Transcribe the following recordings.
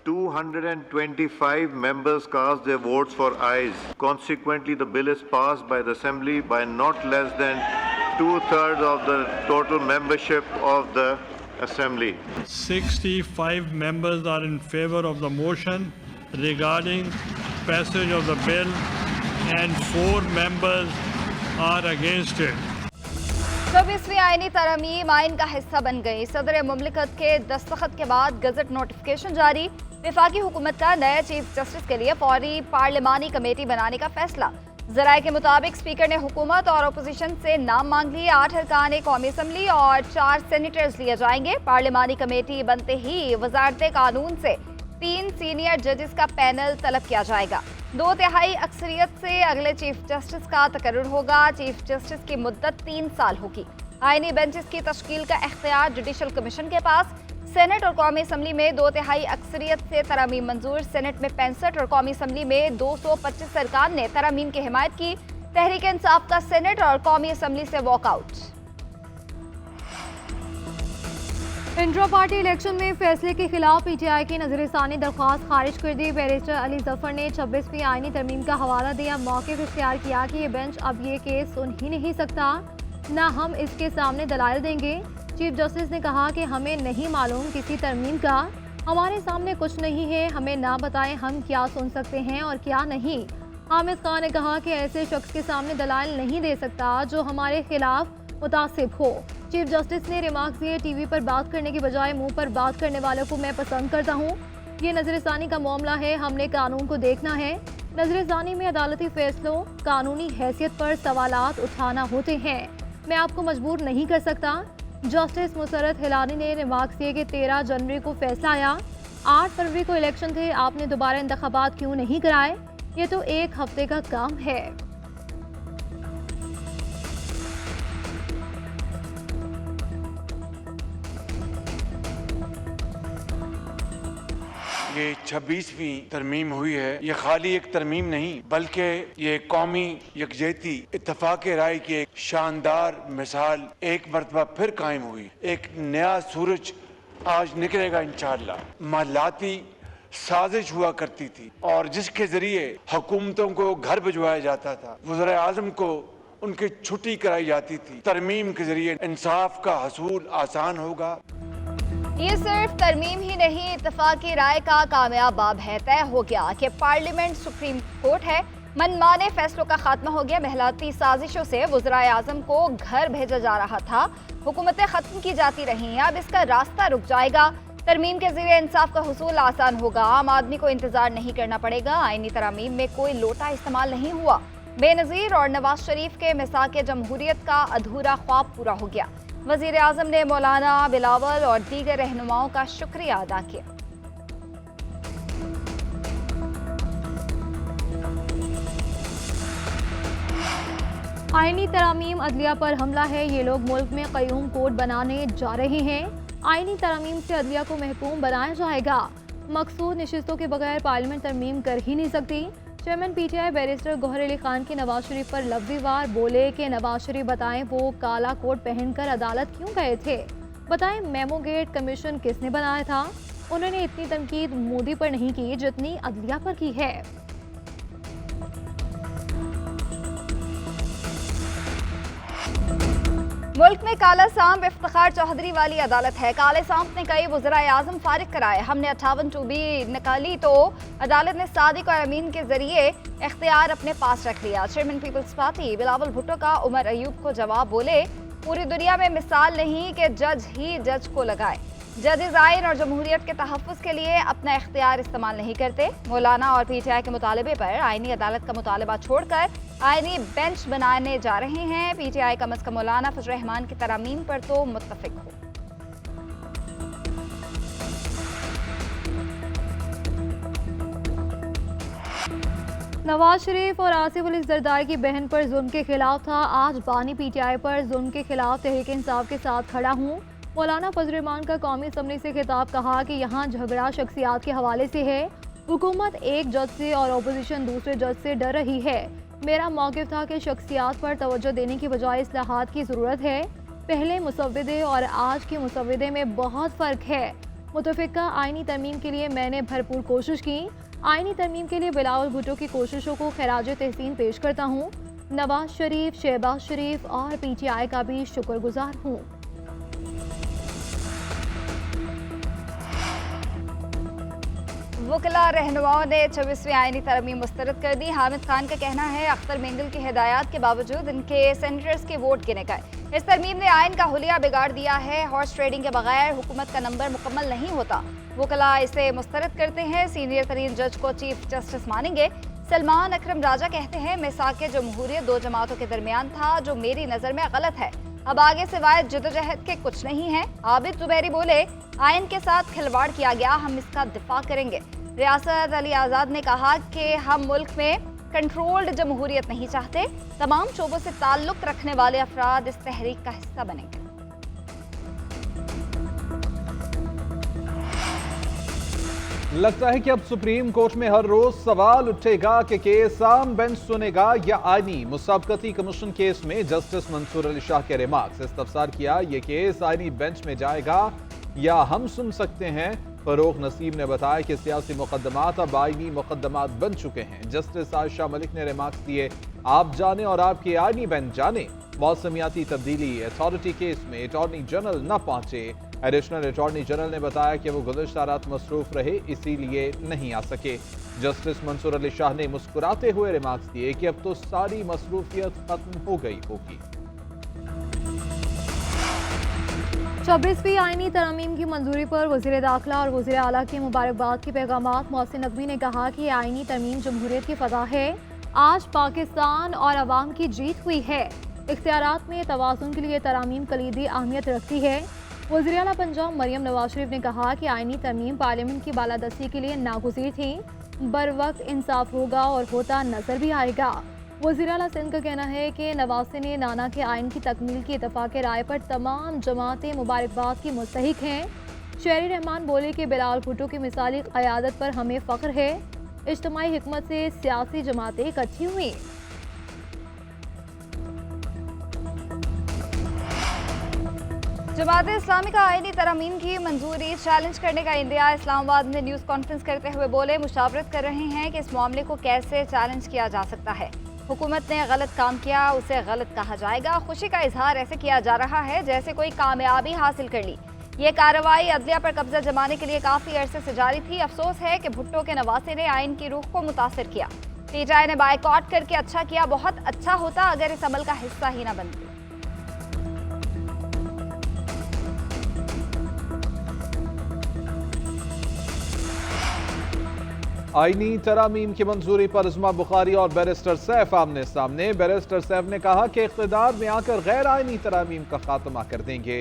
225 members cast their votes for ayes. Consequently, the bill is passed by the Assembly by not less than two-thirds of the total membership of the Assembly. 65 members are in favor of the motion regarding passage of the bill and 4 members are against it. 24वीं आईनी तरमीम आइन का हिस्सा बन गई। सदर मुमलिकत के दस्तखत के बाद गजट नोटिफिकेशन जारी। वफाकी हुकूमत का नए चीफ जस्टिस के लिए फौरी पार्लिमानी कमेटी बनाने का फैसला। जराये के मुताबिक स्पीकर ने हुकूमत और अपोजिशन से नाम मांग लिए। 8 अरकान कौमी असम्बली और 4 सेनेटर्स लिए जाएंगे। पार्लिमानी कमेटी बनते ही वजारत कानून से 3 सीनियर जजेस का पैनल तलब किया जाएगा। 2/3 अक्सरियत से अगले चीफ जस्टिस का तकर्रुर होगा। चीफ जस्टिस की मुद्दत 3 साल होगी। आईनी बेंचेस की तश्कील का इख्तियार जुडिशल कमीशन के पास। सेनेट और कौमी असम्बली में 2/3 अक्सरियत से तरमीम मंजूर। सेनेट में 65 और कौमी असम्बली में 225 अरकान ने तरमीम की हिमायत की। तहरीक इंसाफ का सेनेट और कौमी असम्बली से वॉकआउट। इंट्रा पार्टी इलेक्शन में फैसले के खिलाफ पीटीआई की नजरसानी दरख्वास्त खारिज कर दी। बैरिस्टर अली जफर ने 26वीं आईनी तरमीम का हवाला दिया। मौक़िफ़ इख्तियार किया कि ये बेंच अब ये केस सुन ही नहीं सकता, ना हम इसके सामने दलाइल देंगे। चीफ जस्टिस ने कहा कि हमें नहीं मालूम किसी तरमीम का, हमारे सामने कुछ नहीं है, हमें ना बताएं हम क्या सुन सकते हैं और क्या नहीं। हामिद खान ने कहा कि ऐसे शख्स के सामने दलाइल नहीं दे सकता जो हमारे खिलाफ मुतासिब हो। चीफ जस्टिस ने रिमार्क दिए, टीवी पर बात करने की बजाय मुंह पर बात करने वालों को मैं पसंद करता हूँ। ये नजरसानी का मामला है, हमने कानून को देखना है। नजरसानी में अदालती फैसलों, कानूनी हैसियत पर सवालात उठाना होते हैं। मैं आपको मजबूर नहीं कर सकता। जस्टिस मुसरत हिलानी ने रिमार्क दिए कि 13 जनवरी को फैसला आया, 8 फरवरी को इलेक्शन थे, आपने दोबारा इंतखाबात क्यों नहीं कराए? ये तो 1 हफ्ते का काम है। ये 26वीं तरमीम हुई है। ये खाली एक तरमीम नहीं बल्कि ये कौमी यकजहती इत्तफाक राय की एक शानदार मिसाल एक मरतबा फिर कायम हुई। एक नया सूरज आज निकलेगा इंशाअल्लाह। मालाती साजिश हुआ करती थी और जिसके जरिए हुकूमतों को घर भिजवाया जाता था, वज़ीर आज़म को उनकी छुट्टी कराई जाती थी। तरमीम के जरिए इंसाफ का हसूल आसान होगा। ये सिर्फ तरमीम ही नहीं, इत्तफाकी राय का कामयाब बाब है। तय हो गया कि पार्लियामेंट सुप्रीम कोर्ट है। मनमाने फैसलों का खात्मा हो गया। महलाती साजिशों से वज़ीर आज़म को घर भेजा जा रहा था, हुकूमतें खत्म की जाती रहीं, अब इसका रास्ता रुक जाएगा। तरमीम के ज़रिए इंसाफ का हुसूल आसान होगा। आम आदमी को इंतजार नहीं करना पड़ेगा। आईनी तरमीम में कोई लोटा इस्तेमाल नहीं हुआ। बेनज़ीर और नवाज शरीफ के मिसाक जमहूरियत का अधूरा ख्वाब पूरा हो गया। वज़ीर आज़म ने मौलाना बिलावल और दीगर रहनुमाओं का शुक्रिया अदा किया। आईनी तरामीम अदलिया पर हमला है। ये लोग मुल्क में क़य्यूम कोर्ट बनाने जा रहे हैं। आईनी तरामीम से अदलिया को महकूम बनाया जाएगा। मकसूद नशिस्तों के बगैर पार्लियामेंट तरमीम कर ही नहीं सकती। Chairman PTI barrister Gohar Ali Khan की नवाज शरीफ पर लफ्ज़ी वार। बोले कि नवाज शरीफ बताएं वो काला कोट पहनकर अदालत क्यों गए थे, बताएं मेमो गेट कमीशन किसने बनाया था। उन्होंने इतनी तनकीद मोदी पर नहीं की जितनी अदलिया पर की है। मुल्क में काला सांप इफ्तिखार चौधरी वाली अदालत है। काले सांप ने कई वज़ीर आज़म फारिग कराए। हमने 58 टूबी निकाली तो अदालत ने सादिक और अमीन के जरिए इख्तियार अपने पास रख लिया। चेयरमैन पीपल्स पार्टी बिलावल भुट्टो का उमर अयूब को जवाब। बोले पूरी दुनिया में मिसाल नहीं कि जज ही जज को लगाए। जजेस आइन और जमहूरियत के तहफ़्फ़ुज़ के लिए अपना इख्तियार इस्तेमाल नहीं करते। मौलाना और पीटीआई के मुतालबे पर आईनी अदालत का मुतालबा छोड़कर आईनी बेंच बनाने जा रहे हैं। पीटीआई कम अज़ कम मौलाना फजल रहमान की तरामीम पर तो मुत्तफ़िक हो। नवाज शरीफ और आसिफ अली जरदारी की बहन पर जुल्म के खिलाफ था। आज बानी पीटीआई पर जुल्म के खिलाफ तहरीक इंसाफ के साथ खड़ा हूँ। मौलाना फजल रहमान का कौमी असम्बली से खिताब। कहा कि यहाँ झगड़ा शख्सियात के हवाले से है। हुकूमत एक जज से और अपोजिशन दूसरे जज से डर रही है। मेरा मौक़िफ़ था कि शख्सियात पर तवज्जो देने की बजाय इस्लाहात की ज़रूरत है। पहले मुसव्विदे और आज के मुसव्विदे में बहुत फ़र्क है। मुतफ़िका आइनी तरमीम के लिए मैंने भरपूर कोशिश की। आइनी तरमीम के लिए बिलावल भुट्टो की कोशिशों को खराज तहसीन पेश करता हूँ। नवाज शरीफ, शहबाज शरीफ और PTI का भी शुक्रगुजार हूँ। वकला रहनुमाओं ने 26वीं आईनी तरमीम मुस्तरद कर दी। हामिद खान का कहना है अख्तर मेंगल की हिदायत के बावजूद इनके सेनेटर्स के वोट गिने गए। इस तरमीम ने आइन का हुलिया बिगाड़ दिया है। हॉर्स ट्रेडिंग के बगैर हुकूमत का नंबर मुकम्मल नहीं होता। वकला इसे मुस्तरद करते हैं। सीनियर तरीन जज को चीफ जस्टिस मानेंगे। सलमान अकरम राजा कहते हैं मिसाक जमहूरियत दो जमातों के दरमियान था जो मेरी नज़र में गलत है। अब आगे सिवाय जदोजहद के कुछ नहीं है। आबिद जुबैरी बोले आइन के साथ खिलवाड़ किया गया, हम इसका दिफा करेंगे। रियासत अली आज़ाद ने कहा कि हम मुल्क में कंट्रोल्ड जमहूरियत नहीं चाहते। तमाम शोबों से ताल्लुक रखने वाले अफराद इस तहरीक का हिस्सा बनेंगे। लगता है कि अब सुप्रीम कोर्ट में हर रोज सवाल उठेगा कि केस आम बेंच सुनेगा या आईनी। मुसाबकती कमीशन केस में जस्टिस मंसूर अली शाह के रिमार्क्स इस्तफसार किया, यह केस आईनी बेंच में जाएगा या हम सुन सकते हैं। फरोख नसीम ने बताया कि सियासी मुकदमात अब आईनी मुकदमात बन चुके हैं। जस्टिस आयशा मलिक ने रिमार्क्स दिए, आप जाने और आपके आईनी बेंच जाने। मौसमियाती तब्दीली अथॉरिटी केस में अटॉर्नी जनरल न पहुंचे। एडिशनल अटॉर्नी जनरल ने बताया कि वो गुज़श्ता रात मसरूफ रहे, इसीलिए नहीं आ सके। जस्टिस मंसूर अली शाह ने मुस्कुराते हुए रिमार्क्स दिए कि अब तो सारी मसरूफियत खत्म हो गई होगी। 26वीं आईनी तरमीम की मंजूरी पर वज़ीर दाखिला और वज़ीर आला के मुबारकबाद के पैगामात। मोहसिन नकवी ने कहा कि आईनी तरमीम जमहूरियत की फतह है। आज पाकिस्तान और अवाम की जीत हुई है। इख्तियारात में तवाज़ुन के लिए तरमीम कलीदी अहमियत रखती है। वज़ीर आला पंजाब मरियम नवाज शरीफ ने कहा कि आईनी तरमीम पार्लियामेंट की बालादस्ती के लिए नागुज़ीर थी। बर वक्त इंसाफ होगा और होता नजर भी आएगा। वज़ीर आला सिंध का कहना है कि नवासे ने नाना के आइन की तकमील की इत्तफाक़ राय पर तमाम जमातें मुबारकबाद की मुस्तहिक हैं। शहरी रहमान बोले कि बिलावल भुट्टो की मिसाली क़यादत पर हमें फ़ख्र है। इज्तिमाई हिकमत से सियासी जमातें इकट्ठी हुई। जमात इस्लामी का आईनी तरमीम की मंजूरी चैलेंज करने का इंडिया इस्लामाबाद में न्यूज़ कॉन्फ्रेंस करते हुए बोले मुशावरत कर रहे हैं कि इस मामले को कैसे चैलेंज किया जा सकता है। हुकूमत ने गलत काम किया, उसे गलत कहा जाएगा। खुशी का इजहार ऐसे किया जा रहा है जैसे कोई कामयाबी हासिल कर ली। ये कार्रवाई अदलिया पर कब्जा जमाने के लिए काफ़ी अरसे से जारी थी। अफसोस है कि भुट्टो के नवासे ने आइन की रूह को मुतासर किया। PTI ने बायकॉट करके अच्छा किया। बहुत अच्छा होता अगर इस अमल का हिस्सा ही ना बनती। आईनी तरामीम की मंजूरी पर उस्मा बुखारी और बैरिस्टर सैफ आमने सामने। बैरिस्टर सैफ ने कहा कि इख्तिदार में आकर गैर आईनी तरामीम का खात्मा कर देंगे।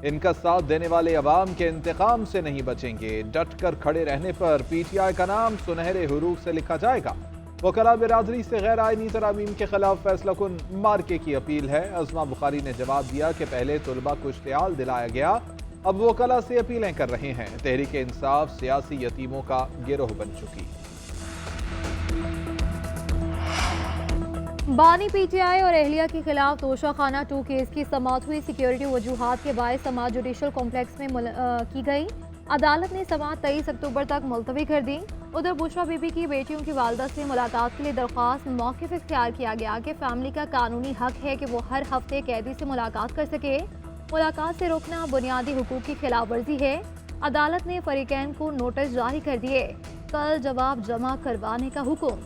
इनका साथ देने वाले अवाम के इंतकाम से नहीं बचेंगे। डट कर खड़े रहने पर PTI का नाम सुनहरे हुरूफ से लिखा जाएगा। वकला बिरादरी से गैर आईनी तरामीम के खिलाफ फैसला कुन मार्के की अपील है। उस्मा बुखारी ने जवाब दिया कि पहले तुलबा को इश्तियाल दिलाया गया, अब वकला से अपीलें कर रहे हैं। तहरीक इंसाफ सियासी यतीमों का गिरोह बन चुकी। बानी PTI और एहलिया के खिलाफ तोशाखाना 2 केस की समाअत हुई। सिक्योरिटी वजूहात के बायस समाअत जुडिशल कॉम्प्लेक्स में की गई। अदालत ने समाअत 23 अक्टूबर तक मुलतवी कर दी। उधर बुशरा बीबी की बेटियों की वालदा से मुलाकात के लिए दरख्वास्त मौक़िफ़ इख्तियार किया गया कि फैमिली का कानूनी हक है कि वो हर हफ्ते कैदी से मुलाकात कर सके। मुलाकात से रोकना बुनियादी हुकूक की खिलाफ वर्जी है। अदालत ने फरीकैन को नोटिस जारी कर दिए। कल जवाब जमा करवाने का हुक्म।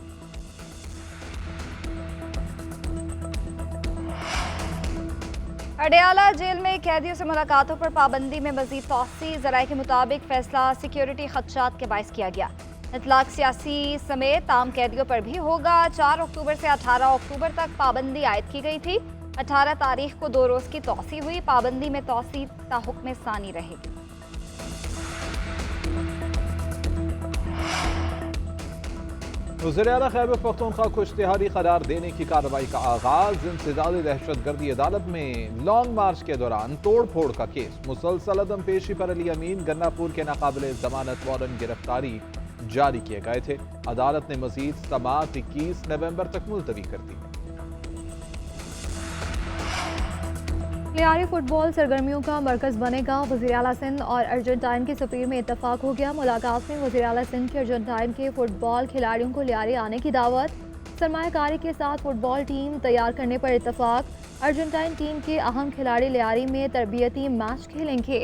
अडयाला जेल में कैदियों से मुलाकातों पर पाबंदी में मजीद तौसी। ज़राए के मुताबिक फैसला सिक्योरिटी खदशात के बायस किया गया। इतलाक सियासी समेत आम कैदियों पर भी होगा। 4 अक्टूबर से 18 अक्टूबर तक पाबंदी आयद की गई थी। 18 तारीख को 2 रोज़ की तौसी हुई। पाबंदी में तौसी ता हुक्म सानी रहेगी। वज़ीर-ए-आला खैबर पख्तूनख्वा को इश्तिहारी करार देने की कार्रवाई का आगाज। इंसदादी दहशतगर्दी अदालत में लॉन्ग मार्च के दौरान तोड़ फोड़ का केस। मुसलसल अदम पेशी पर अली अमीन गन्नापुर के नाकाबिले जमानत वारंट गिरफ्तारी जारी किए गए थे। अदालत ने मजीद समाअत 21 नवंबर तक मुलतवी कर दी। लियारी फुटबॉल सरगर्मियों का मरकज बनेगा। वज़ीर आला सिंध और अर्जेंटाइन के सफ़ीर में इत्तफाक हो गया। मुलाकात में वज़ीर आला सिंध के अर्जेंटाइन के फुटबॉल खिलाड़ियों को लियारी आने की दावत। सरमायाकारी के साथ फुटबॉल टीम तैयार करने पर इत्तफाक। अर्जेंटाइन टीम के अहम खिलाड़ी लियारी में तरबियती मैच खेलेंगे।